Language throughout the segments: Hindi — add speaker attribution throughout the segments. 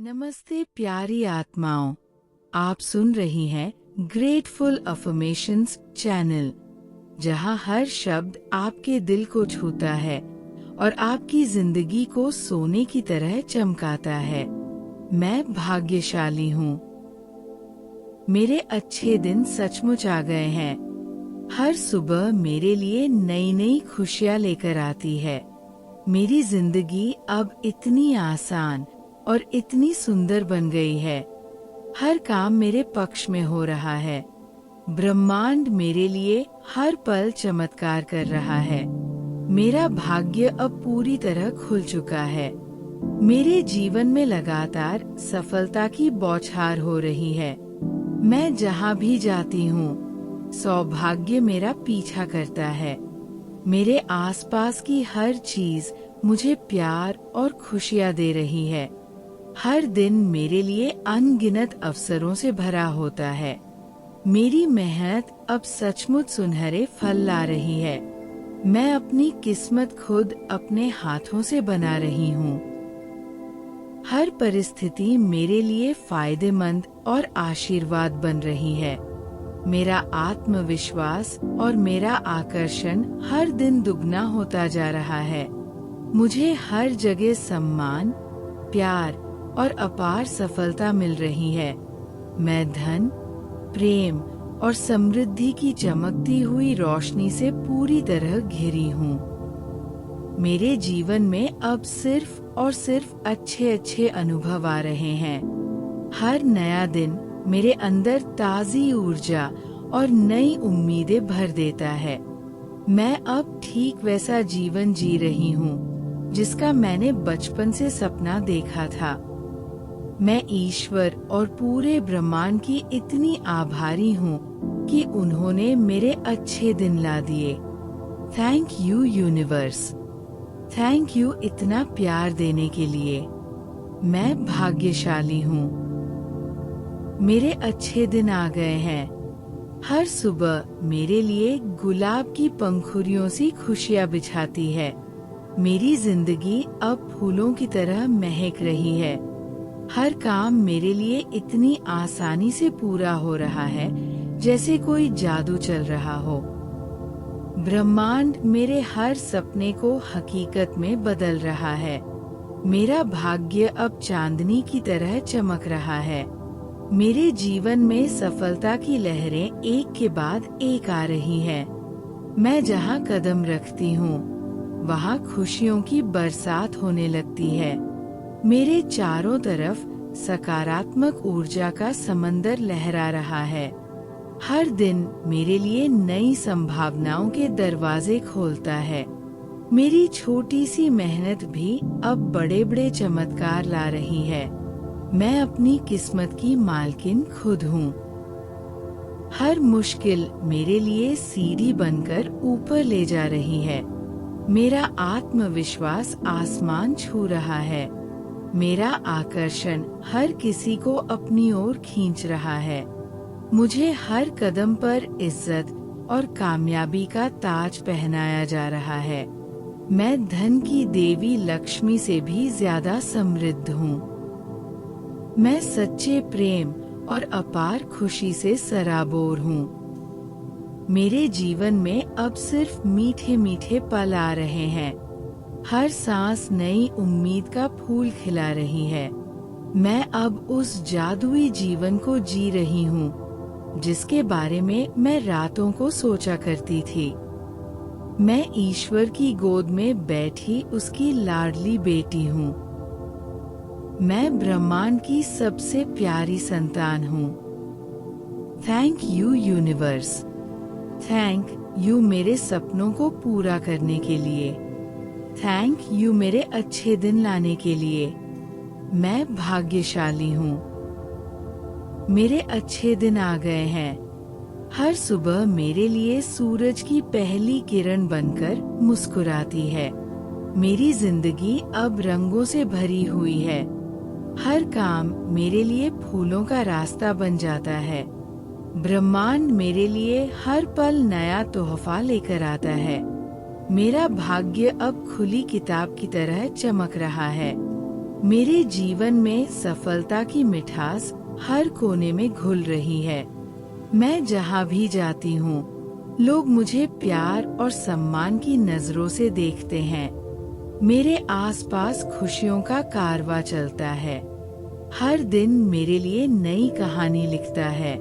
Speaker 1: नमस्ते प्यारी आत्माओं, आप सुन रही हैं ग्रेटफुल अफर्मेशंस चैनल, जहां हर शब्द आपके दिल को छूता है और आपकी जिंदगी को सोने की तरह चमकाता है। मैं भाग्यशाली हूँ। मेरे अच्छे दिन सचमुच आ गए हैं। हर सुबह मेरे लिए नई नई खुशियाँ लेकर आती है। मेरी जिंदगी अब इतनी आसान और इतनी सुंदर बन गई है। हर काम मेरे पक्ष में हो रहा है। ब्रह्मांड मेरे लिए हर पल चमत्कार कर रहा है। मेरा भाग्य अब पूरी तरह खुल चुका है। मेरे जीवन में लगातार सफलता की बौछार हो रही है। मैं जहाँ भी जाती हूँ, सौभाग्य मेरा पीछा करता है। मेरे आसपास की हर चीज मुझे प्यार और खुशियाँ दे रही है। हर दिन मेरे लिए अनगिनत अवसरों से भरा होता है। मेरी मेहनत अब सचमुच सुनहरे फल ला रही है। मैं अपनी किस्मत खुद अपने हाथों से बना रही हूँ। हर परिस्थिति मेरे लिए फायदेमंद और आशीर्वाद बन रही है। मेरा आत्मविश्वास और मेरा आकर्षण हर दिन दुगना होता जा रहा है। मुझे हर जगह सम्मान, प्यार और अपार सफलता मिल रही है। मैं धन, प्रेम और समृद्धि की चमकती हुई रोशनी से पूरी तरह घिरी हूँ। मेरे जीवन में अब सिर्फ और सिर्फ अच्छे अच्छे अनुभव आ रहे हैं। हर नया दिन मेरे अंदर ताज़ी ऊर्जा और नई उम्मीदें भर देता है। मैं अब ठीक वैसा जीवन जी रही हूँ जिसका मैंने बचपन से सपना देखा था। मैं ईश्वर और पूरे ब्रह्मांड की इतनी आभारी हूँ कि उन्होंने मेरे अच्छे दिन ला दिए। Thank you universe. Thank you इतना प्यार देने के लिए। मैं भाग्यशाली हूँ। मेरे अच्छे दिन आ गए हैं। हर सुबह मेरे लिए गुलाब की पंखुड़ियों सी खुशियाँ बिछाती है। मेरी जिंदगी अब फूलों की तरह महक रही है। हर काम मेरे लिए इतनी आसानी से पूरा हो रहा है जैसे कोई जादू चल रहा हो। ब्रह्मांड मेरे हर सपने को हकीकत में बदल रहा है। मेरा भाग्य अब चांदनी की तरह चमक रहा है। मेरे जीवन में सफलता की लहरें एक के बाद एक आ रही हैं। मैं जहाँ कदम रखती हूँ, वहाँ खुशियों की बरसात होने लगती है। मेरे चारों तरफ सकारात्मक ऊर्जा का समंदर लहरा रहा है। हर दिन मेरे लिए नई संभावनाओं के दरवाजे खोलता है। मेरी छोटी सी मेहनत भी अब बड़े बड़े चमत्कार ला रही है। मैं अपनी किस्मत की मालकिन खुद हूँ। हर मुश्किल मेरे लिए सीढ़ी बनकर ऊपर ले जा रही है। मेरा आत्मविश्वास आसमान छू रहा है। मेरा आकर्षण हर किसी को अपनी ओर खींच रहा है। मुझे हर कदम पर इज्जत और कामयाबी का ताज पहनाया जा रहा है। मैं धन की देवी लक्ष्मी से भी ज्यादा समृद्ध हूँ। मैं सच्चे प्रेम और अपार खुशी से सराबोर हूँ। मेरे जीवन में अब सिर्फ मीठे मीठे पल आ रहे हैं। हर सांस नई उम्मीद का फूल खिला रही है। मैं अब उस जादुई जीवन को जी रही हूँ जिसके बारे में मैं रातों को सोचा करती थी। मैं ईश्वर की गोद में बैठी उसकी लाडली बेटी हूँ। मैं ब्रह्मांड की सबसे प्यारी संतान हूँ। Thank you universe. Thank you मेरे सपनों को पूरा करने के लिए। थैंक यू मेरे अच्छे दिन लाने के लिए। मैं भाग्यशाली हूँ। मेरे अच्छे दिन आ गए हैं। हर सुबह मेरे लिए सूरज की पहली किरण बनकर मुस्कुराती है। मेरी जिंदगी अब रंगों से भरी हुई है। हर काम मेरे लिए फूलों का रास्ता बन जाता है। ब्रह्मांड मेरे लिए हर पल नया तोहफा लेकर आता है। मेरा भाग्य अब खुली किताब की तरह चमक रहा है। मेरे जीवन में सफलता की मिठास हर कोने में घुल रही है। मैं जहाँ भी जाती हूँ, लोग मुझे प्यार और सम्मान की नजरों से देखते हैं। मेरे आसपास खुशियों का कारवां चलता है। हर दिन मेरे लिए नई कहानी लिखता है।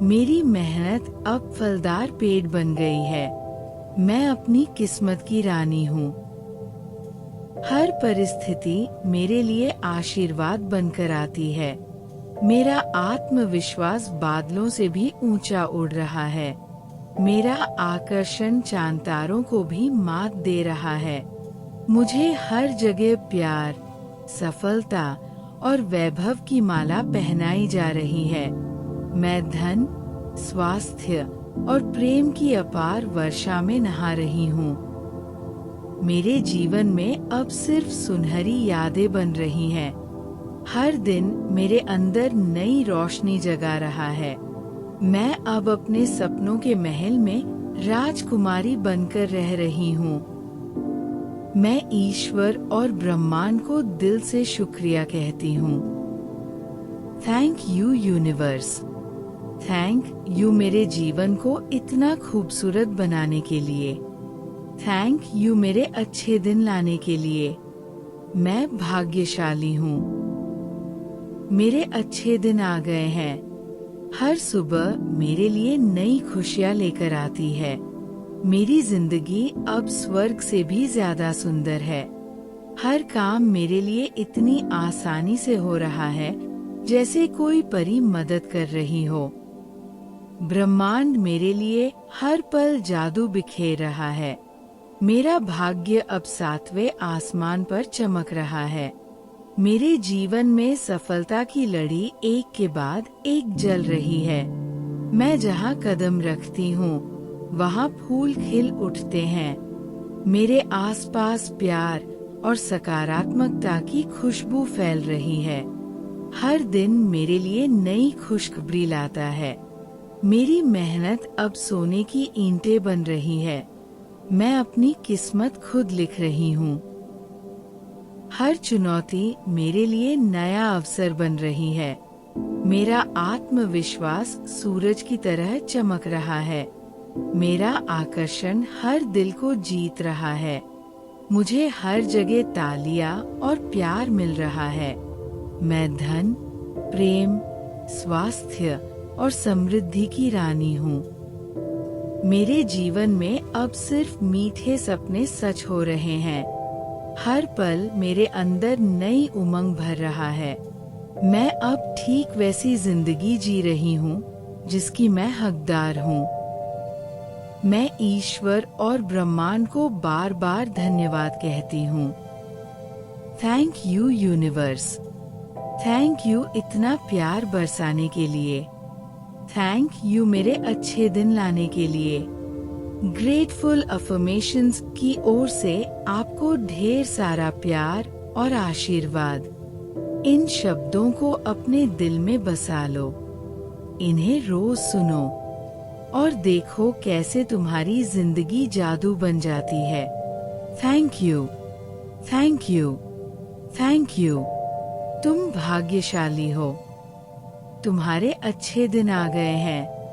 Speaker 1: मेरी मेहनत अब फलदार पेड़ बन गई है। मैं अपनी किस्मत की रानी हूँ। हर परिस्थिति मेरे लिए आशीर्वाद बनकर आती है। मेरा आत्मविश्वास बादलों से भी ऊंचा उड़ रहा है। मेरा आकर्षण चांद तारों को भी मात दे रहा है। मुझे हर जगह प्यार, सफलता और वैभव की माला पहनाई जा रही है। मैं धन, स्वास्थ्य और प्रेम की अपार वर्षा में नहा रही हूँ। मेरे जीवन में अब सिर्फ सुनहरी यादें बन रही हैं। हर दिन मेरे अंदर नई रोशनी जगा रहा है। मैं अब अपने सपनों के महल में राजकुमारी बनकर रह रही हूँ। मैं ईश्वर और ब्रह्मांड को दिल से शुक्रिया कहती हूँ। Thank you universe. Thank you मेरे जीवन को इतना खूबसूरत बनाने के लिए। थैंक यू मेरे अच्छे दिन लाने के लिए। मैं भाग्यशाली हूँ। मेरे अच्छे दिन आ गए हैं। हर सुबह मेरे लिए नई खुशियाँ लेकर आती है। मेरी जिंदगी अब स्वर्ग से भी ज्यादा सुंदर है। हर काम मेरे लिए इतनी आसानी से हो रहा है जैसे कोई परी मदद कर रही हो। ब्रह्मांड मेरे लिए हर पल जादू बिखेर रहा है। मेरा भाग्य अब 7वें आसमान पर चमक रहा है। मेरे जीवन में सफलता की लड़ी एक के बाद एक जल रही है। मैं जहाँ कदम रखती हूँ, वहाँ फूल खिल उठते हैं। मेरे आसपास प्यार और सकारात्मकता की खुशबू फैल रही है। हर दिन मेरे लिए नई खुशखबरी लाता है। मेरी मेहनत अब सोने की ईंटें बन रही है। मैं अपनी किस्मत खुद लिख रही हूँ। हर चुनौती मेरे लिए नया अवसर बन रही है। मेरा आत्मविश्वास सूरज की तरह चमक रहा है। मेरा आकर्षण हर दिल को जीत रहा है। मुझे हर जगह तालियां और प्यार मिल रहा है। मैं धन, प्रेम, स्वास्थ्य और समृद्धि की रानी हूँ। मेरे जीवन में अब सिर्फ मीठे सपने सच हो रहे हैं। हर पल मेरे अंदर नई उमंग भर रहा है। मैं अब ठीक वैसी जिंदगी जी रही हूँ जिसकी मैं हकदार हूँ। मैं ईश्वर और ब्रह्मांड को बार बार धन्यवाद कहती हूँ। Thank you universe. Thank you इतना प्यार बरसाने के लिए। थैंक यू मेरे अच्छे दिन लाने के लिए। ग्रेटफुल अफर्मेशंस की ओर से आपको ढेर सारा प्यार और आशीर्वाद। इन शब्दों को अपने दिल में बसा लो। इन्हें रोज सुनो और देखो कैसे तुम्हारी जिंदगी जादू बन जाती है। Thank you, thank you, thank you. तुम भाग्यशाली हो। तुम्हारे अच्छे दिन आ गए हैं।